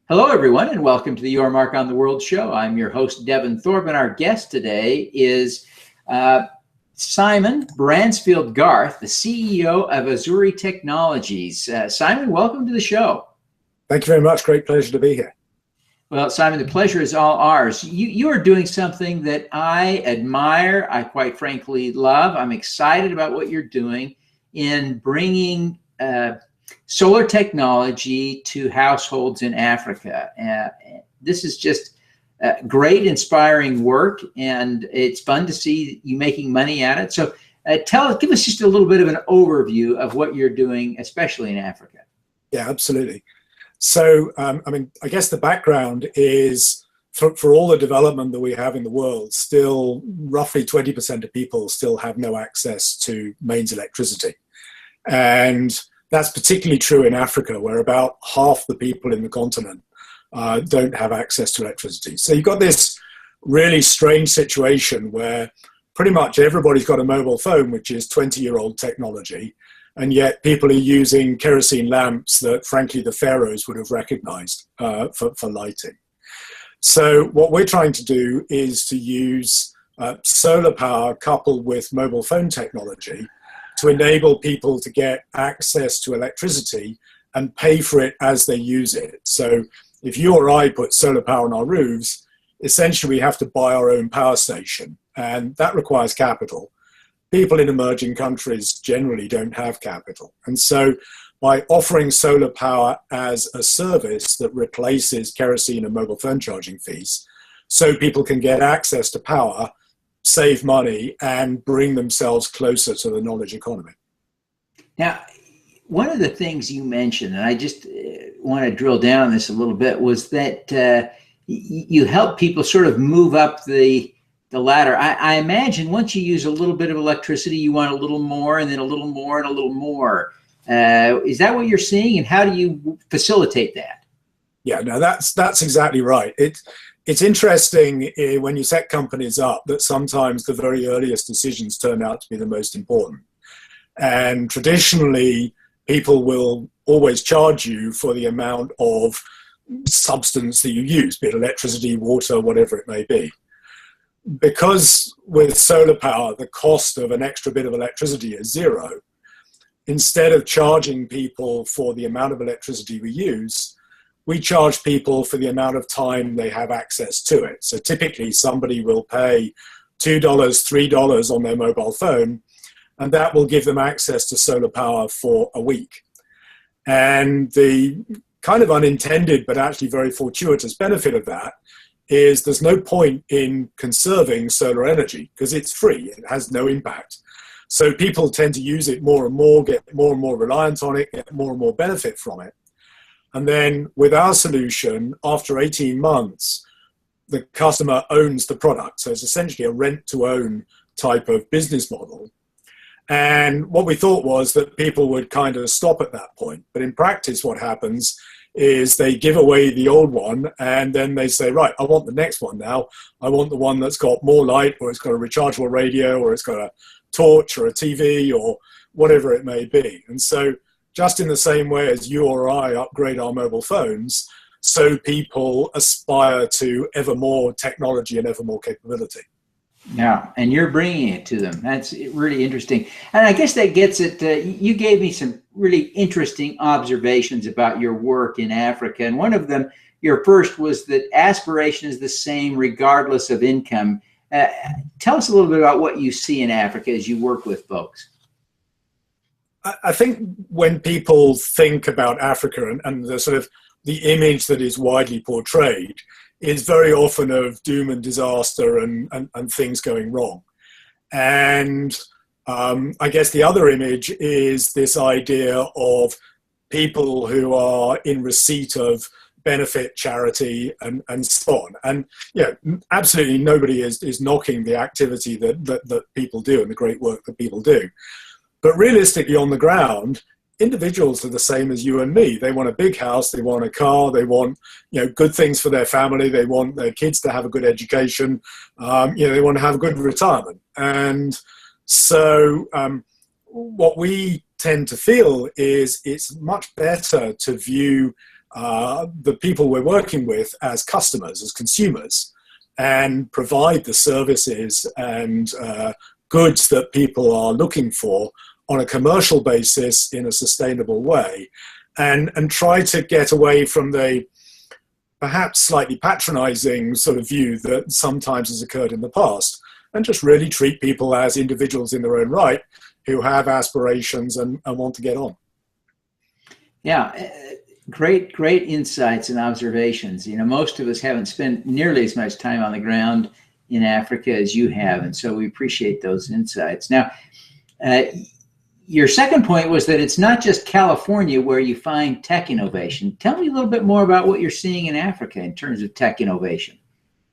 Hello, everyone, and welcome to the Your Mark on the World show. I'm your host, Devin Thorpe, and our guest today is Simon Bransfield-Garth, the CEO of Azuri Technologies. Simon, welcome to the show. Thank you very much. Great pleasure to be here. Well, Simon, the pleasure is all ours. You are doing something that I admire, I quite frankly love. I'm excited about what you're doing in bringing solar technology to households in Africa. This is just great, inspiring work, and it's fun to see you making money at it. So give us just a little bit of an overview of what you're doing, especially in Africa. Yeah, absolutely. So, I guess the background is for all the development that we have in the world, still roughly 20% of people still have no access to mains electricity. And that's particularly true in Africa, where about half the people in the continent don't have access to electricity. So you've got this really strange situation where pretty much everybody's got a mobile phone, which is 20-year-old technology, and yet people are using kerosene lamps that, frankly, the pharaohs would have recognized for lighting. So what we're trying to do is to use solar power coupled with mobile phone technology to enable people to get access to electricity and pay for it as they use it. So if you or I put solar power on our roofs, essentially we have to buy our own power station, and that requires capital. People in emerging countries generally don't have capital. And so by offering solar power as a service that replaces kerosene and mobile phone charging fees, so people can get access to power, save money, and bring themselves closer to the knowledge economy. Now, one of the things you mentioned, and I just want to drill down on this a little bit, was that you help people sort of move up the ladder. I imagine once you use a little bit of electricity, you want a little more, and then a little more, and a little more. Is that what you're seeing, and how do you facilitate that? Yeah, no, that's exactly right. It's interesting when you set companies up that sometimes the very earliest decisions turn out to be the most important. And traditionally, people will always charge you for the amount of substance that you use, be it electricity, water, whatever it may be. Because with solar power, the cost of an extra bit of electricity is zero, instead of charging people for the amount of electricity we use, we charge people for the amount of time they have access to it. So typically somebody will pay $2, $3 on their mobile phone, and that will give them access to solar power for a week. And the kind of unintended, but actually very fortuitous benefit of that is there's no point in conserving solar energy because it's free, it has no impact. So people tend to use it more and more, get more and more reliant on it, get more and more benefit from it. And then with our solution, after 18 months, the customer owns the product. So it's essentially a rent-to-own type of business model. And what we thought was that people would kind of stop at that point. But in practice, what happens is they give away the old one, and then they say, right, I want the next one now. I want the one that's got more light, or it's got a rechargeable radio, or it's got a torch or a TV, or whatever it may be. And so just in the same way as you or I upgrade our mobile phones, so people aspire to ever more technology and ever more capability. Yeah, and you're bringing it to them. That's really interesting. And I guess that gets it. You gave me some really interesting observations about your work in Africa. And one of them, your first, was that aspiration is the same regardless of income. Tell us a little bit about what you see in Africa as you work with folks. I think when people think about Africa and the sort of the image that is widely portrayed is very often of doom and disaster and things going wrong. And I guess the other image is this idea of people who are in receipt of benefit, charity, and so on. And yeah, absolutely nobody is knocking the activity that people do and the great work that people do. But realistically, on the ground, individuals are the same as you and me. They want a big house, they want a car, they want good things for their family, they want their kids to have a good education, they want to have a good retirement. And so what we tend to feel is it's much better to view the people we're working with as customers, as consumers, and provide the services and goods that people are looking for on a commercial basis in a sustainable way, and try to get away from the perhaps slightly patronizing sort of view that sometimes has occurred in the past, and just really treat people as individuals in their own right who have aspirations and want to get on. Yeah, great insights and observations. You know, most of us haven't spent nearly as much time on the ground in Africa as you have, and so we appreciate those insights. Now, your second point was that it's not just California where you find tech innovation. Tell me a little bit more about what you're seeing in Africa in terms of tech innovation.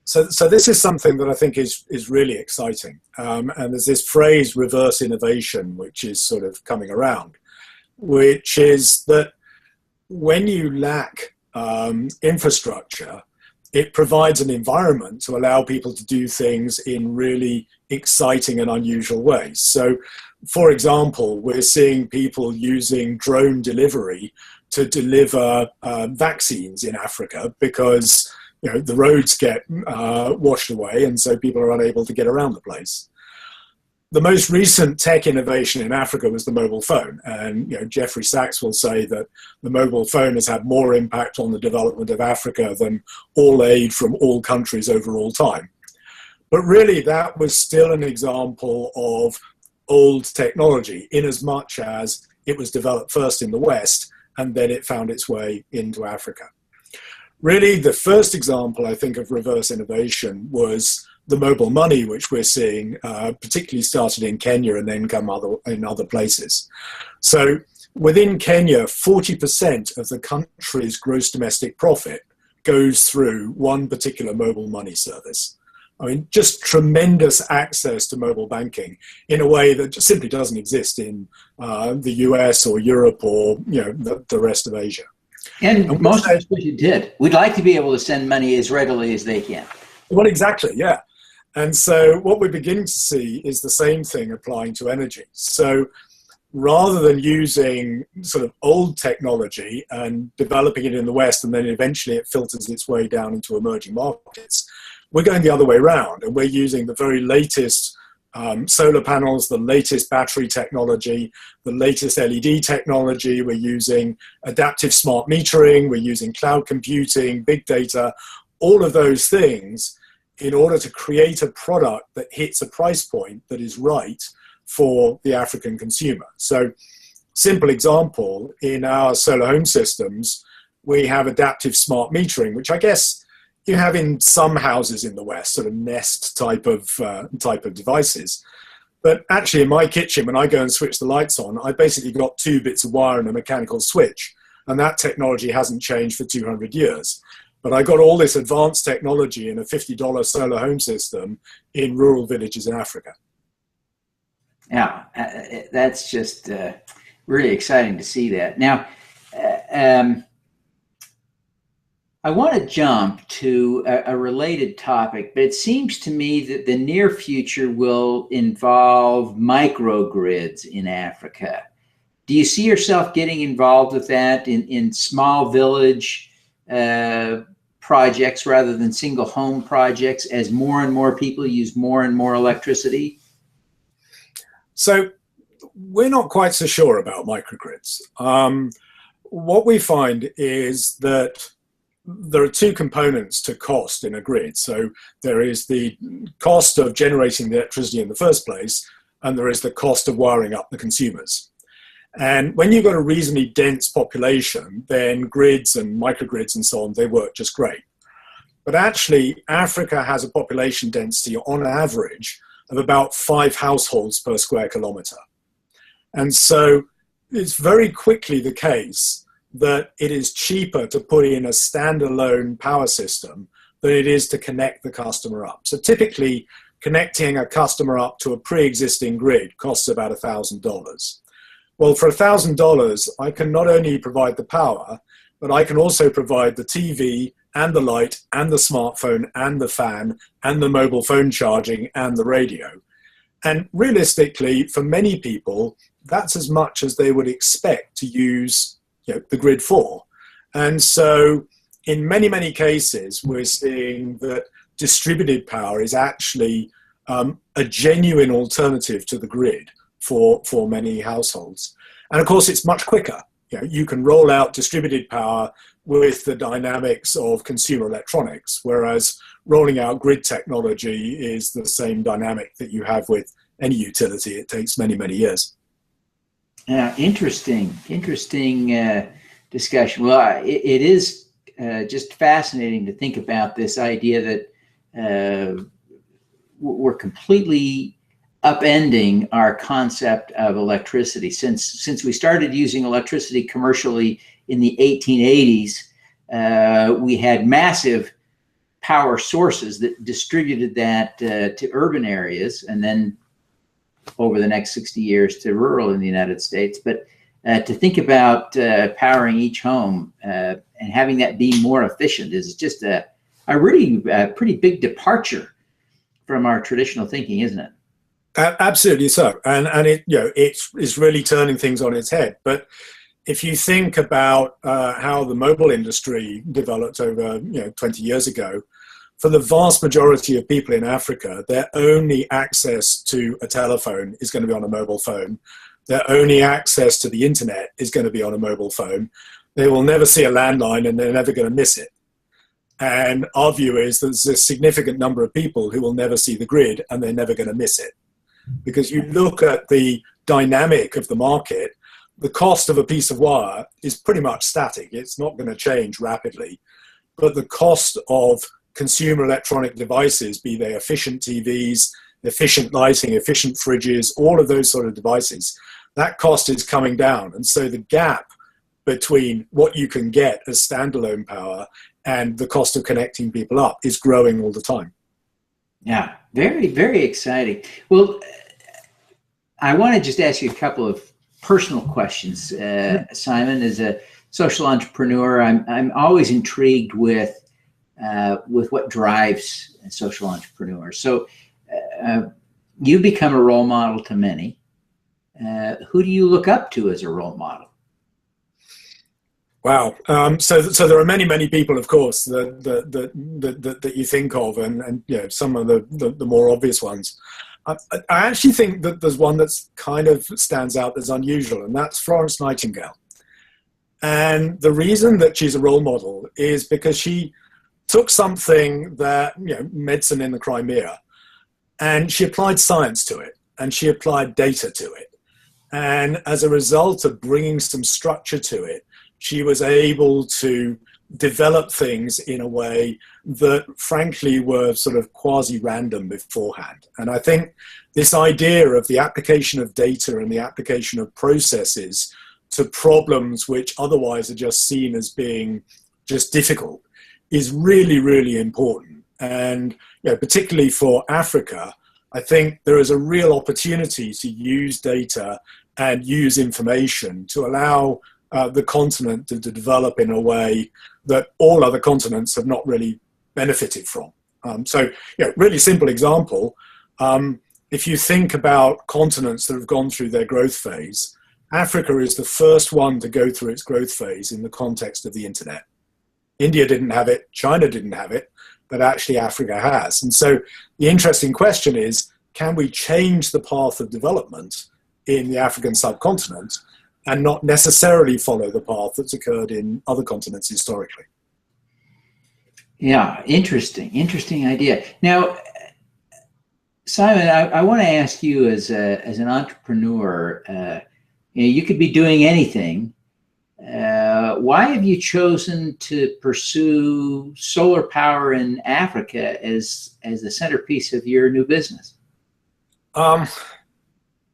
So this is something that I think is really exciting. And there's this phrase, reverse innovation, which is sort of coming around, which is that when you lack infrastructure, it provides an environment to allow people to do things in really exciting and unusual ways. So, for example, we're seeing people using drone delivery to deliver vaccines in Africa because, you know, the roads get washed away, and so people are unable to get around the place. The most recent tech innovation in Africa was the mobile phone, and you know, Jeffrey Sachs will say that the mobile phone has had more impact on the development of Africa than all aid from all countries over all time. But really, that was still an example of old technology, in as much as it was developed first in the West and then it found its way into Africa. Really, the first example, I think, of reverse innovation was the mobile money, which we're seeing, particularly started in Kenya and then come in other places. So within Kenya, 40% of the country's gross domestic profit goes through one particular mobile money service. I mean, just tremendous access to mobile banking in a way that just simply doesn't exist in the US or Europe or, you know, the rest of Asia. And most of us wish it did. We'd like to be able to send money as readily as they can. Well, exactly, yeah. And so what we're beginning to see is the same thing applying to energy. So rather than using sort of old technology and developing it in the West, and then eventually it filters its way down into emerging markets, we're going the other way around, and we're using the very latest solar panels, the latest battery technology, the latest LED technology. We're using adaptive smart metering, we're using cloud computing, big data, all of those things in order to create a product that hits a price point that is right for the African consumer. So, simple example, in our solar home systems, we have adaptive smart metering, which I guess you have in some houses in the West, sort of Nest type of devices. But actually in my kitchen, when I go and switch the lights on, I basically got 2 bits of wire and a mechanical switch. And that technology hasn't changed for 200 years. But I got all this advanced technology in a $50 solar home system in rural villages in Africa. Yeah, that's just really exciting to see that. Now, I want to jump to a related topic, but it seems to me that the near future will involve microgrids in Africa. Do you see yourself getting involved with that in small village projects rather than single home projects as more and more people use more and more electricity? So we're not quite so sure about microgrids. What we find is that there are 2 components to cost in a grid. So there is the cost of generating the electricity in the first place, and there is the cost of wiring up the consumers. And when you've got a reasonably dense population, then grids and microgrids and so on, they work just great. But actually, Africa has a population density on average of about 5 households per square kilometer. And so it's very quickly the case that it is cheaper to put in a standalone power system than it is to connect the customer up. So typically, connecting a customer up to a pre-existing grid costs about $1,000. Well, for $1,000, I can not only provide the power, but I can also provide the TV and the light and the smartphone and the fan and the mobile phone charging and the radio. And realistically, for many people, that's as much as they would expect to use the grid for. And so in many, many cases, we're seeing that distributed power is actually a genuine alternative to the grid for many households. And of course, it's much quicker. You can roll out distributed power with the dynamics of consumer electronics, whereas rolling out grid technology is the same dynamic that you have with any utility. It takes many, many years. Interesting discussion. Well, it is just fascinating to think about this idea that we're completely upending our concept of electricity. Since we started using electricity commercially in the 1880s, we had massive power sources that distributed that to urban areas, and then over the next 60 years to rural in the United States. But to think about powering each home and having that be more efficient is just a really pretty big departure from our traditional thinking, isn't it? Absolutely so, and it's really turning things on its head. But if you think about how the mobile industry developed over 20 years ago, for the vast majority of people in Africa, their only access to a telephone is going to be on a mobile phone. Their only access to the internet is going to be on a mobile phone. They will never see a landline, and they're never going to miss it. And our view is there's a significant number of people who will never see the grid, and they're never going to miss it. Because you look at the dynamic of the market, the cost of a piece of wire is pretty much static. It's not going to change rapidly. But the cost of consumer electronic devices, be they efficient TVs, efficient lighting, efficient fridges, all of those sort of devices, that cost is coming down. And so the gap between what you can get as standalone power and the cost of connecting people up is growing all the time. Yeah, very, very exciting. Well, I want to just ask you a couple of personal questions, Simon. As a social entrepreneur, I'm always intrigued with what drives a social entrepreneur. So you've become a role model to many. Who do you look up to as a role model? Wow. So there are many, many people, of course, that you think of, and some of the more obvious ones. I actually think that there's one that's kind of stands out as unusual, and that's Florence Nightingale. And the reason that she's a role model is because she took something that, medicine in the Crimea, and she applied science to it, and she applied data to it. And as a result of bringing some structure to it, she was able to develop things in a way that frankly were sort of quasi-random beforehand. And I think this idea of the application of data and the application of processes to problems which otherwise are just seen as being just difficult is really, really important. And particularly for Africa, I think there is a real opportunity to use data and use information to allow the continent to develop in a way that all other continents have not really benefited from. Really simple example, if you think about continents that have gone through their growth phase, Africa is the first one to go through its growth phase in the context of the internet. India didn't have it, China didn't have it, but actually Africa has. And so the interesting question is, can we change the path of development in the African subcontinent and not necessarily follow the path that's occurred in other continents historically? Yeah, interesting idea. Now, Simon, I want to ask you as an entrepreneur, you could be doing anything. Why have you chosen to pursue solar power in Africa as the centerpiece of your new business?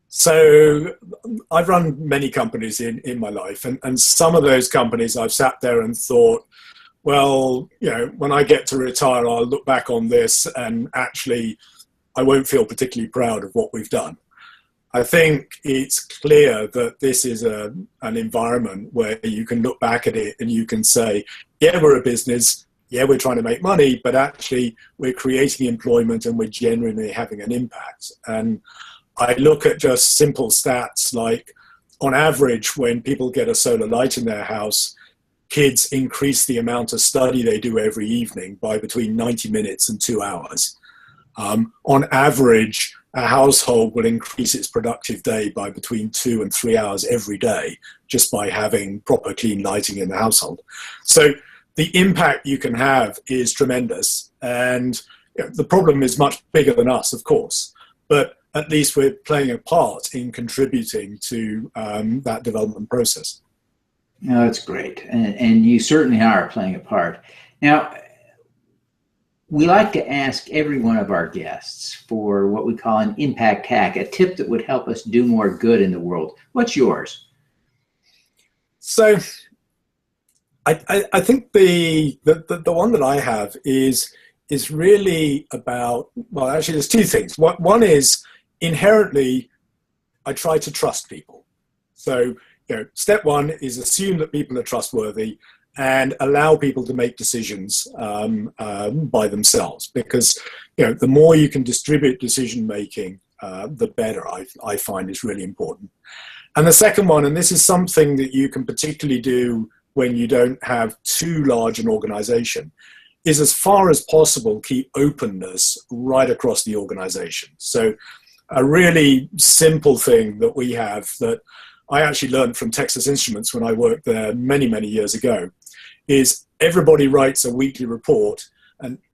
So I've run many companies in my life, and some of those companies I've sat there and thought, well, when I get to retire, I'll look back on this and actually I won't feel particularly proud of what we've done. I think it's clear that this is an environment where you can look back at it and you can say, yeah, we're a business, yeah, we're trying to make money, but actually we're creating employment and we're genuinely having an impact. And I look at just simple stats like, on average, when people get a solar light in their house, kids increase the amount of study they do every evening by between 90 minutes and 2 hours. On average, a household will increase its productive day by between 2 and 3 hours every day just by having proper clean lighting in the household. So the impact you can have is tremendous. And the problem is much bigger than us, of course, but at least we're playing a part in contributing to that development process. No, that's great. And you certainly are playing a part. Now, we like to ask every one of our guests for what we call an impact hack, a tip that would help us do more good in the world. What's yours? So I think the one that I have is really about, well, actually there's two things. One is inherently, I try to trust people. So, step one is assume that people are trustworthy and allow people to make decisions by themselves, because the more you can distribute decision making, the better. I find is really important. And the second one, and this is something that you can particularly do when you don't have too large an organization, is as far as possible keep openness right across the organization. So a really simple thing that we have that I actually learned from Texas Instruments when I worked there many, many years ago is everybody writes a weekly report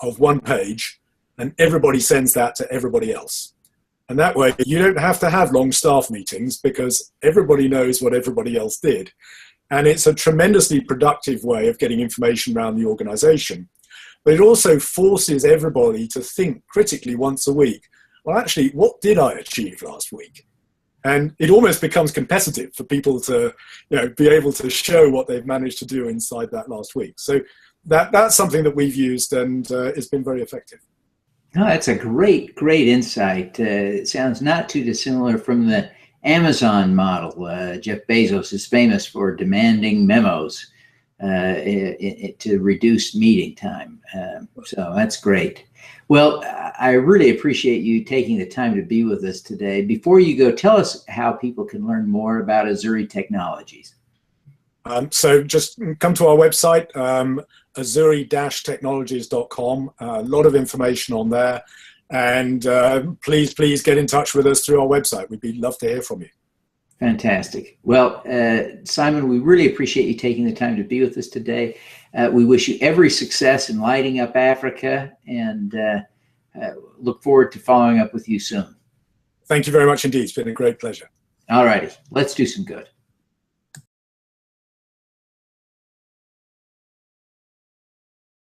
of 1 page, and everybody sends that to everybody else. And that way you don't have to have long staff meetings because everybody knows what everybody else did. And it's a tremendously productive way of getting information around the organization. But it also forces everybody to think critically once a week. Well, actually, what did I achieve last week? And it almost becomes competitive for people to be able to show what they've managed to do inside that last week. So that's something that we've used, and it's been very effective. No, that's a great insight. It sounds not too dissimilar from the Amazon model. Jeff Bezos is famous for demanding memos to reduce meeting time. So that's great. Well, I really appreciate you taking the time to be with us today. Before you go, tell us how people can learn more about Azuri Technologies. So just come to our website, azuri-technologies.com. A lot of information on there. And please get in touch with us through our website. We'd love to hear from you. Fantastic. Well, Simon, we really appreciate you taking the time to be with us today. We wish you every success in lighting up Africa, and look forward to following up with you soon. Thank you very much indeed. It's been a great pleasure. All righty. Let's do some good.